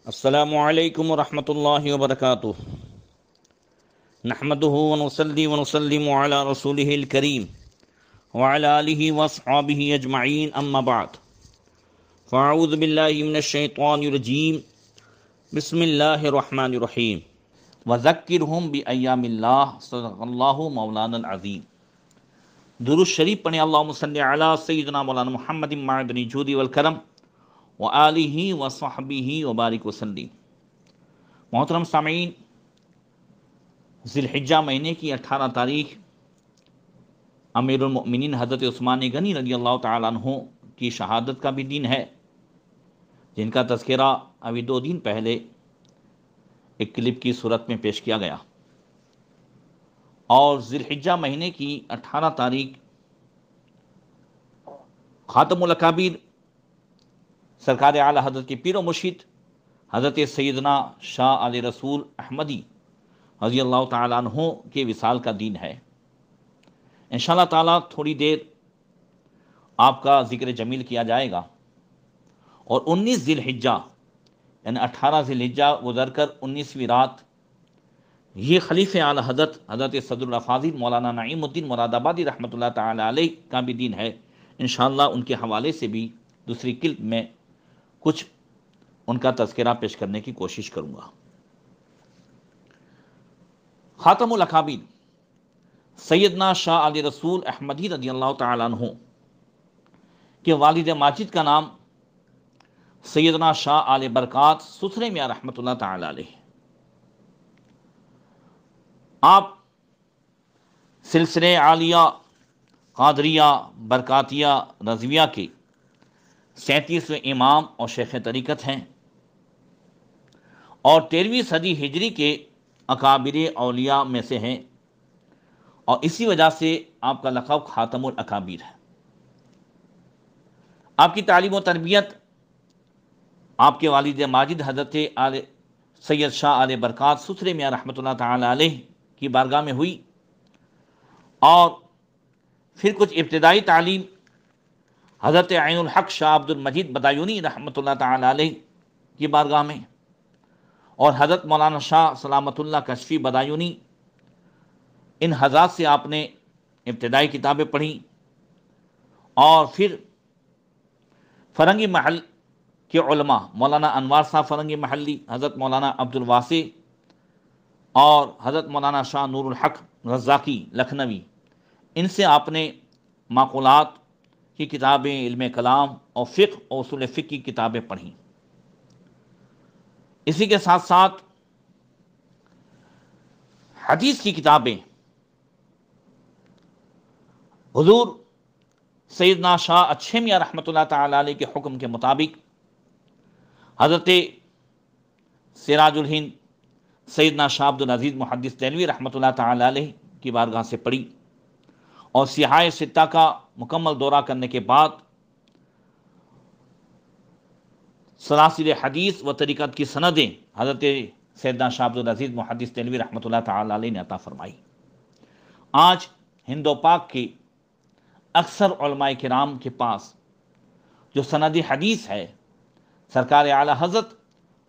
السلام علیکم ورحمۃ اللہ وبرکاتہ۔ نحمده ونصلي ونسلم على رسوله الكريم وعلى آله واصحابه اجمعین، اما بعد فاعوذ باللہ من الشیطان الرجیم، بسم اللہ الرحمن الرحیم۔ وذکرہم بایام اللہ، صدق اللہ مولانا العظیم۔ درود شریف پڑھیں، اللہم صلی علی سیدنا مولانا محمد معدن الجود والکرم وآلہ وصحبہ وبارک وسلم۔ محترم سامعین، ذی الحجہ مہینے کی 18 تاریخ امیر المؤمنین حضرت عثمان غنی رضی اللہ تعالیٰ عنہ کی شہادت کا بھی دن ہے، جن کا تذکرہ ابھی 2 دن پہلے ایک کلپ کی صورت میں پیش کیا گیا۔ اور ذی الحجہ مہینے کی 18 تاریخ خاتم الاکابر سرکار اعلیٰ حضرت کے پیر و مرشد حضرت سیدنا شاہ علی رسول احمدی رضی اللہ تعالیٰ عنہ کے وصال کا دن ہے۔ انشاءاللہ تعالیٰ تھوڑی دیر آپ کا ذکر جمیل کیا جائے گا، اور 19 ذی الحجہ یعنی 18 ذی الحجہ گزر کر 19ویں رات یہ خلیفہ اعلیٰ حضرت صدر الافاضل مولانا نعیم الدین مراد آبادی رحمۃ اللہ تعالیٰ علیہ کا بھی دن ہے۔ انشاءاللہ ان کے حوالے سے بھی دوسری کلپ میں کچھ ان کا تذکرہ پیش کرنے کی کوشش کروں گا۔ خاتم الاکابر سیدنا شاہ علی رسول احمدی رضی اللہ تعالیٰ عنہ کے والد ماجد کا نام سیدنا شاہ آل برکات ستھرے میاں رحمۃ اللہ تعالیٰ علیہ۔ آپ سلسلے عالیہ قادریہ برکاتیہ رضویہ کے 37ویں امام اور شیخ طریقت ہیں، اور 13ویں صدی ہجری کے اکابر اولیاء میں سے ہیں، اور اسی وجہ سے آپ کا لقب خاتم الاکابر ہے۔ آپ کی تعلیم و تربیت آپ کے والد ماجد حضرت سید شاہ آل برکات ستھرے میاں رحمۃ اللہ تعالیٰ علیہ کی بارگاہ میں ہوئی، اور پھر کچھ ابتدائی تعلیم حضرت عین الحق شاہ عبد المجید بدایونی رحمۃ اللہ تعالیٰ علیہ کی بارگاہ میں، اور حضرت مولانا شاہ سلامت اللہ کشفی بدایونی، ان حضرات سے آپ نے ابتدائی کتابیں پڑھیں، اور پھر فرنگی محل کے علماء مولانا انوار صاحب فرنگی محلی، حضرت مولانا عبد الواسع اور حضرت مولانا شاہ نور الحق رزاقی لکھنوی، ان سے آپ نے معقولات کی کتابیں، علم کلام اور فقہ اور اصول فقہ کی کتابیں پڑھیں۔ اسی کے ساتھ ساتھ حدیث کی کتابیں حضور سیدنا شاہ اچھے میاں رحمۃ اللہ تعالیٰ علیہ کے حکم کے مطابق حضرت سراج الہند سیدنا شاہ عبد العزیز محدث دہلوی رحمۃ اللہ تعالیٰ علیہ کی بارگاہ سے پڑھی، اور سیاحِ ستہ کا مکمل دورہ کرنے کے بعد سلاسل حدیث و طریقت کی سندیں حضرت سیدنا شاہ عبد العزیز محدث دہلوی رحمۃ اللہ تعالیٰ علیہ نے عطا فرمائی۔ آج ہند و پاک کے اکثر علماء کرام کے پاس جو سند حدیث ہے سرکار اعلیٰ حضرت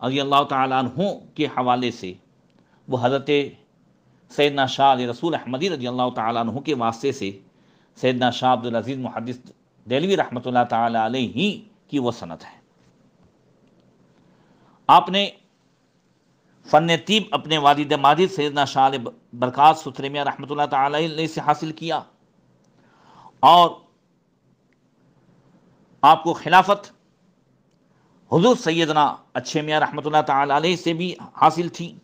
رضی اللہ تعالیٰ عنہ کے حوالے سے، وہ حضرت سیدنا شاہ علی رسول احمدی رضی اللہ تعالیٰ عنہ کے واسطے سے سیدنا شاہ عبد العزیز محدث دہلوی رحمۃ اللہ تعالیٰ علیہ ہی کی وہ سند ہے۔ آپ نے فن طب اپنے والد ماجد سیدنا شاہ علی برکات ستھرے میاں رحمۃ اللہ تعالیٰ علیہ سے حاصل کیا، اور آپ کو خلافت حضور سیدنا اچھے میاں رحمۃ اللہ تعالیٰ علیہ سے بھی حاصل تھی،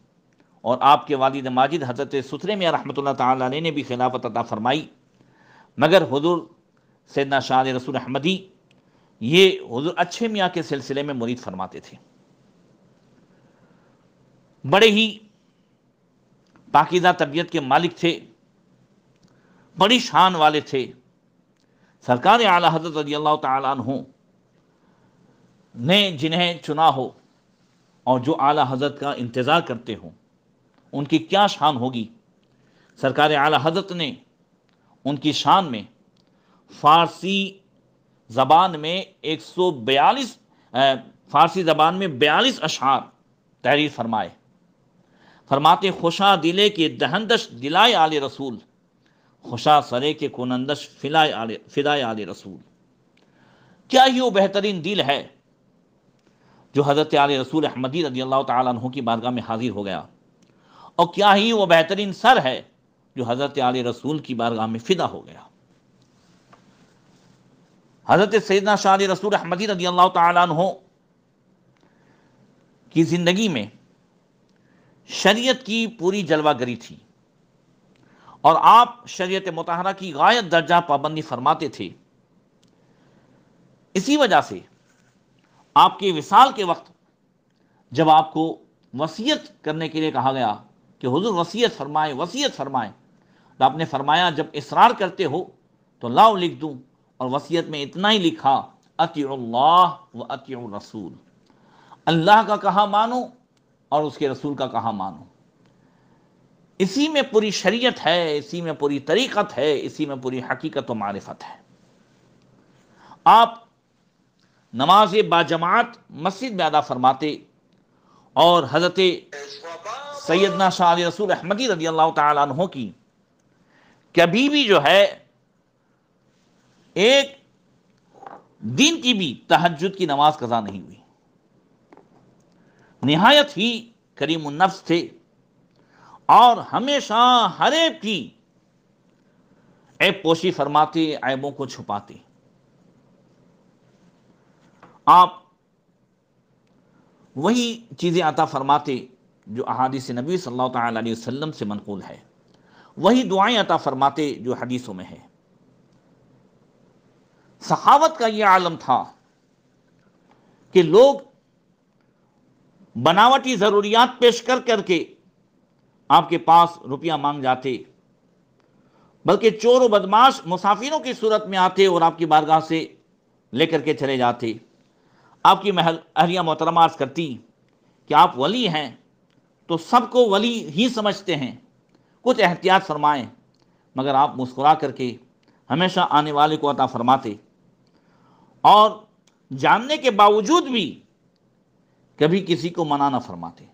اور آپ کے والد ماجد حضرت ستھرے میاں رحمۃ اللہ تعالیٰ علیہ نے بھی خلافت عطا فرمائی، مگر حضور سیدنا شاہ علی رسول احمدی یہ حضور اچھے میاں کے سلسلے میں مرید فرماتے تھے۔ بڑے ہی پاکیزہ طبیعت کے مالک تھے، بڑی شان والے تھے۔ سرکار اعلیٰ حضرت رضی اللہ تعالیٰ عنہ نے جنہیں چنا ہو اور جو اعلیٰ حضرت کا انتظار کرتے ہوں، ان کی کیا شان ہوگی۔ سرکار اعلیٰ حضرت نے ان کی شان میں فارسی زبان میں 142 اشعار تحریر فرمائے، فرماتے خوشا دلے کے دہندش دلائے آل رسول، خوشا سرے کے کنندش فدائے آل رسول۔ کیا ہی وہ بہترین دل ہے جو حضرت آل رسول احمدی رضی اللہ تعالیٰ عنہ کی بارگاہ میں حاضر ہو گیا، اور کیا ہی وہ بہترین سر ہے جو حضرت آل رسول کی بارگاہ میں فدا ہو گیا۔ حضرت سیدنا شاہ علی رسول احمدی رضی اللہ تعالیٰ عنہ کی زندگی میں شریعت کی پوری جلوہ گری تھی، اور آپ شریعت مطہرہ کی غایت درجہ پابندی فرماتے تھے۔ اسی وجہ سے آپ کے وصال کے وقت جب آپ کو وصیت کرنے کے لیے کہا گیا کہ حضور وصیت فرمائیں وصیت فرمائیں، تو آپ نے فرمایا جب اصرار کرتے ہو تو لاؤ لکھ دوں، اور وصیت میں اتنا ہی لکھا اطیعوا اللہ و اطیعوا الرسول، اللہ کا کہا مانو اور اس کے رسول کا کہا مانو۔ اسی میں پوری شریعت ہے، اسی میں پوری طریقت ہے، اسی میں پوری حقیقت و معرفت ہے۔ آپ نماز باجماعت مسجد میں ادا فرماتے، اور حضرت سیدنا شاہ علی رسول احمدی رضی اللہ تعالیٰ عنہ کی کبھی بھی جو ہے ایک دن کی بھی تہجد کی نماز قضا نہیں ہوئی۔ نہایت ہی کریم النفس تھے، اور ہمیشہ ہر ایک کی عیب پوشی فرماتے، عیبوں کو چھپاتے۔ آپ وہی چیزیں عطا فرماتے جو احادیث نبی صلی اللہ تعالی علیہ وسلم سے منقول ہے، وہی دعائیں عطا فرماتے جو حدیثوں میں ہے۔ سخاوت کا یہ عالم تھا کہ لوگ بناوٹی ضروریات پیش کر کر کے آپ کے پاس روپیہ مانگ جاتے، بلکہ چور و بدماش مسافروں کی صورت میں آتے اور آپ کی بارگاہ سے لے کر کے چلے جاتے۔ آپ کی اہلیہ محترمہ عرض کرتی کہ آپ ولی ہیں تو سب کو ولی ہی سمجھتے ہیں، کچھ احتیاط فرمائیں، مگر آپ مسکرا کر کے ہمیشہ آنے والے کو عطا فرماتے، اور جاننے کے باوجود بھی کبھی کسی کو منع نہ فرماتے۔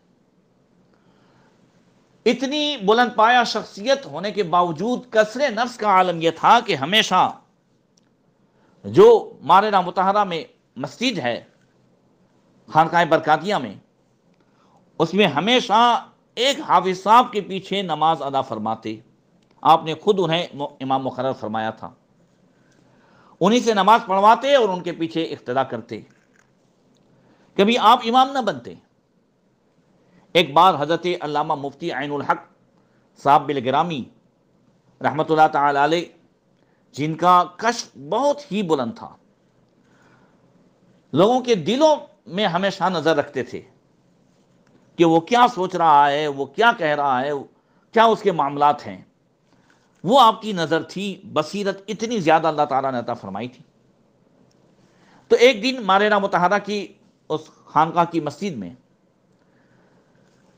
اتنی بلند پایہ شخصیت ہونے کے باوجود کسر نفس کا عالم یہ تھا کہ ہمیشہ جو مارنا مطہرہ میں مسجد ہے، خانقاہ برکاتیہ میں، اس میں ہمیشہ ایک حافظ صاحب کے پیچھے نماز ادا فرماتے۔ آپ نے خود انہیں امام مقرر فرمایا تھا، انہی سے نماز پڑھواتے اور ان کے پیچھے اقتدا کرتے، کبھی آپ امام نہ بنتے۔ ایک بار حضرت علامہ مفتی عین الحق صاحب بالگرامی رحمۃ اللہ تعالی علیہ، جن کا کشف بہت ہی بلند تھا، لوگوں کے دلوں میں ہمیشہ نظر رکھتے تھے کہ وہ کیا سوچ رہا ہے، وہ کیا کہہ رہا ہے، کیا اس کے معاملات ہیں، وہ آپ کی نظر تھی، بصیرت اتنی زیادہ اللہ تعالیٰ نے عطا فرمائی تھی۔ تو ایک دن مارنا مطہرہ کی اس خانقاہ کی مسجد میں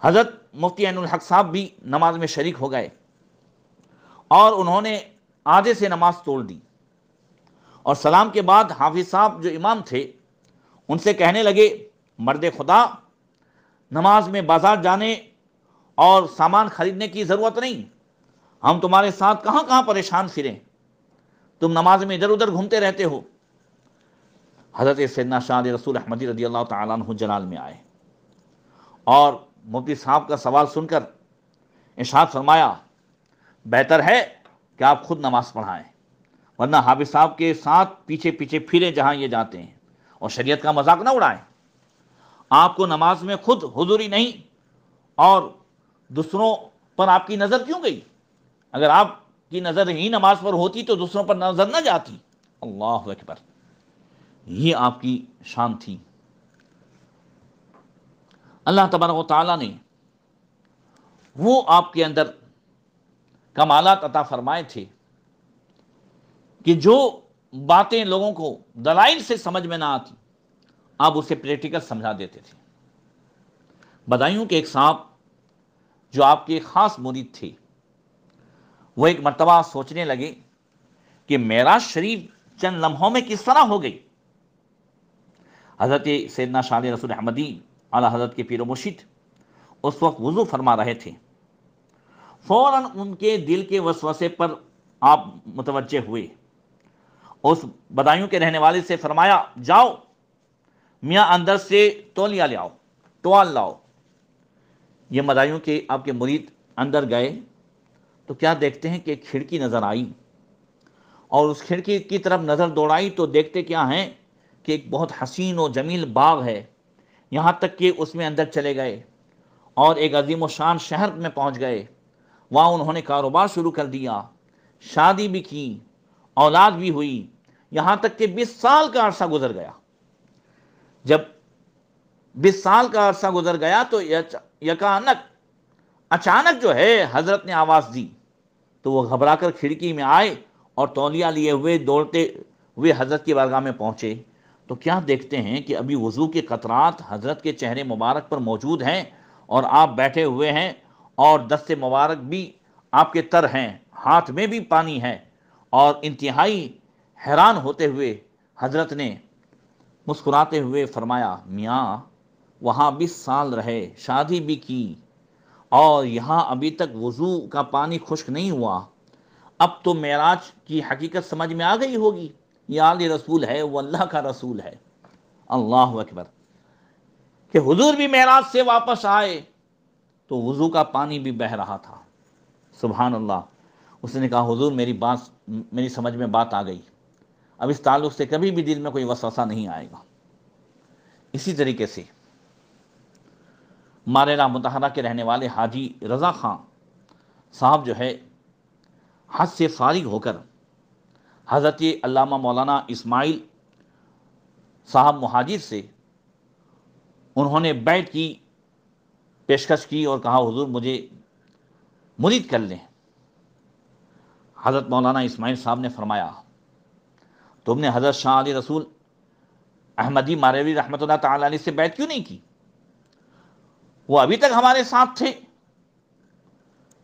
حضرت مفتی عین الحق صاحب بھی نماز میں شریک ہو گئے، اور انہوں نے آدھے سے نماز توڑ دی، اور سلام کے بعد حافظ صاحب جو امام تھے ان سے کہنے لگے، مرد خدا، نماز میں بازار جانے اور سامان خریدنے کی ضرورت نہیں، ہم تمہارے ساتھ کہاں کہاں پریشان پھریں، تم نماز میں ادھر ادھر گھومتے رہتے ہو۔ حضرت سیدنا شاہ علی رسول احمدی رضی اللہ تعالیٰ عنہ جلال میں آئے، اور مفتی صاحب کا سوال سن کر ارشاد فرمایا، بہتر ہے کہ آپ خود نماز پڑھائیں، ورنہ حافظ صاحب کے ساتھ پیچھے پیچھے پھریں جہاں یہ جاتے ہیں، اور شریعت کا مذاق نہ اڑائیں۔ آپ کو نماز میں خود حضوری نہیں، اور دوسروں پر آپ کی نظر کیوں گئی؟ اگر آپ کی نظر ہی نماز پر ہوتی تو دوسروں پر نظر نہ جاتی۔ اللہ اکبر، یہ آپ کی شان تھی۔ اللہ تبارک و تعالیٰ نے وہ آپ کے اندر کمالات عطا فرمائے تھے کہ جو باتیں لوگوں کو دلائل سے سمجھ میں نہ آتی، آپ اسے پریکٹیکل سمجھا دیتے تھے۔ بدایوں کہ ایک صاحب جو آپ کے خاص مرید تھے، وہ ایک مرتبہ سوچنے لگے کہ معراج شریف چند لمحوں میں کس طرح ہو گئی۔ حضرت سیدنا شاہ علی رسول احمدی اعلیٰ حضرت کے پیر و مرشد اس وقت وضو فرما رہے تھے، فوراً ان کے دل کے وسوسے پر آپ متوجہ ہوئے، اس بدایوں کے رہنے والے سے فرمایا جاؤ میاں اندر سے تولیہ لے آؤ، ٹوال لاؤ۔ یہ مدائیوں کے آپ کے مرید اندر گئے تو کیا دیکھتے ہیں کہ ایک کھڑکی نظر آئی، اور اس کھڑکی کی طرف نظر دوڑائی تو دیکھتے کیا ہیں کہ ایک بہت حسین و جمیل باغ ہے، یہاں تک کہ اس میں اندر چلے گئے اور ایک عظیم و شان شہر میں پہنچ گئے، وہاں انہوں نے کاروبار شروع کر دیا، شادی بھی کی، اولاد بھی ہوئی، یہاں تک کہ 20 سال کا عرصہ گزر گیا۔ جب 20 سال کا عرصہ گزر گیا تو اچانک جو ہے حضرت نے آواز دی، تو وہ گھبرا کر کھڑکی میں آئے اور تولیہ لیے ہوئے دوڑتے ہوئے حضرت کی بارگاہ میں پہنچے تو کیا دیکھتے ہیں کہ ابھی وضو کے قطرات حضرت کے چہرے مبارک پر موجود ہیں، اور آپ بیٹھے ہوئے ہیں اور دست مبارک بھی آپ کے تر ہیں، ہاتھ میں بھی پانی ہے، اور انتہائی حیران ہوتے ہوئے حضرت نے مسکراتے ہوئے فرمایا میاں وہاں 20 سال رہے، شادی بھی کی، اور یہاں ابھی تک وضو کا پانی خشک نہیں ہوا، اب تو معراج کی حقیقت سمجھ میں آ گئی ہوگی، یہ آل رسول ہے، وہ اللہ کا رسول ہے۔ اللہ اکبر، کہ حضور بھی معراج سے واپس آئے تو وضو کا پانی بھی بہہ رہا تھا۔ سبحان اللہ۔ اس نے کہا حضور میری سمجھ میں بات آ گئی، اب اس تعلق سے کبھی بھی دل میں کوئی وسوسہ نہیں آئے گا۔ اسی طریقے سے ماریرہ متحرہ کے رہنے والے حاجی رضا خان صاحب جو ہے حج سے فارغ ہو کر حضرت علامہ مولانا اسماعیل صاحب مہاجر سے انہوں نے بیعت کی پیشکش کی اور کہا حضور مجھے مرید کر لیں۔ حضرت مولانا اسماعیل صاحب نے فرمایا تم نے حضرت شاہ علی رسول احمدی ماریوی رحمۃ اللہ تعالی علیہ سے بیعت کیوں نہیں کی؟ وہ ابھی تک ہمارے ساتھ تھے،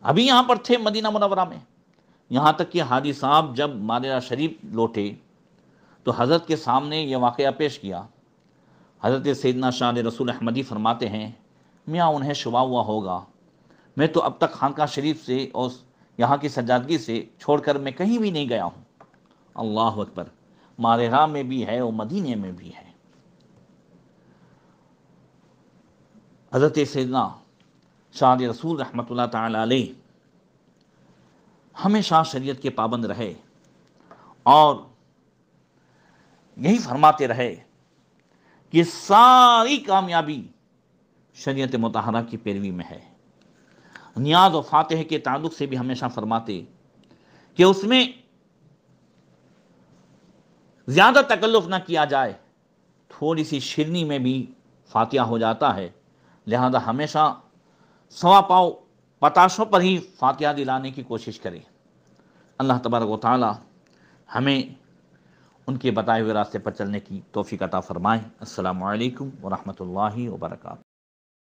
ابھی یہاں پر تھے مدینہ منورہ میں، یہاں تک کہ حاجی صاحب جب ماریرہ شریف لوٹے تو حضرت کے سامنے یہ واقعہ پیش کیا۔ حضرت سیدنا شاہ علی رسول احمدی فرماتے ہیں میاں انہیں شبہ ہوا ہوگا، میں تو اب تک خانقاہ شریف سے اور یہاں کی سجادگی سے چھوڑ کر میں کہیں بھی نہیں گیا ہوں۔ اللہ اکبر، ماریرہ میں بھی ہے اور مدینے میں بھی ہے۔ حضرت سیدنا شاہ علی رسول رحمۃ اللہ تعالی علیہ ہمیشہ شریعت کے پابند رہے اور یہی فرماتے رہے کہ ساری کامیابی شریعت مطہرہ کی پیروی میں ہے۔ نیاز و فاتح کے تعلق سے بھی ہمیشہ فرماتے کہ اس میں زیادہ تکلف نہ کیا جائے، تھوڑی سی شیرنی میں بھی فاتحہ ہو جاتا ہے، لہذا ہمیشہ سوا پاؤ پتاشوں پر ہی فاتحہ دلانے کی کوشش کریں۔ اللہ تبارک و تعالی ہمیں ان کے بتائے ہوئے راستے پر چلنے کی توفیق عطا فرمائے۔ السلام علیکم ورحمۃ اللہ وبرکاتہ۔